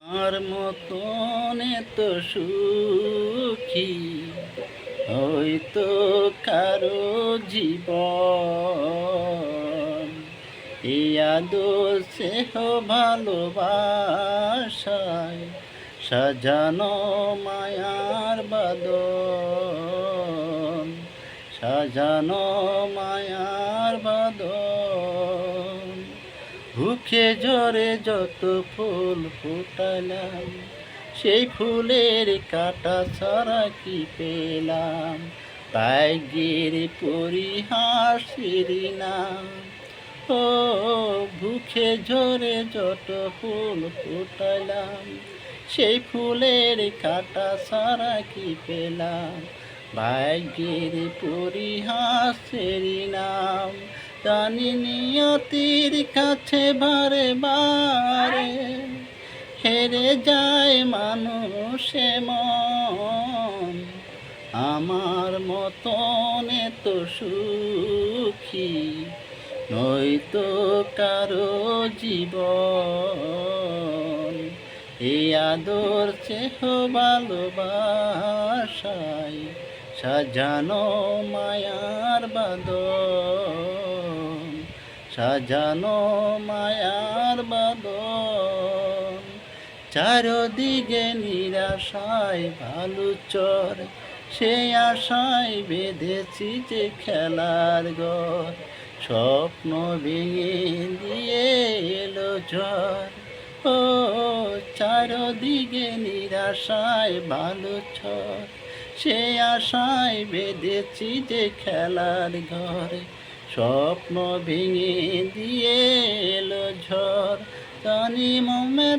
আর মতন এত সুখী হয়তো কারো জীবন, এই আদর্শে ভালোবাসায় সাজানো মায়ার বাদন, সাজানো মায়ার বাদন। বুকে ঝরে যত ফুল ফুটালাম, সেই ফুলের কাটা ছাড়া কি পেলাম? ভাগ্যের পরিহাসের নাম। ও বুকে ঝরে যত ফুল ফুটালাম, সেই ফুলের কাটা ছাড়া কি পেলাম? ভাগ্যের পরিহাসের নাম। জানি নিয়তির কাছে বারে বারে হেরে যায় মানুষ মন, আমার মতন এত সুখী নয়তো কারো জীবন, এই আদর্শে ভালোবাসায় সাজানো মায়ার বাদন, সাজানো মায়ার বাদন। চারদিকে নিরাশায় বালুচর, সেই আশায় বেঁধেছি যে খেলার ঘর, স্বপ্ন ভেঙে দিয়ে এলো ঝড়। ও চারদিকে নিরাশায় বালুচর, সেই আশায় বেঁধেছি যে খেলার ঘরে, স্বপ্ন ভেঙে দিয়ে এলো ঝড়। জানি মমে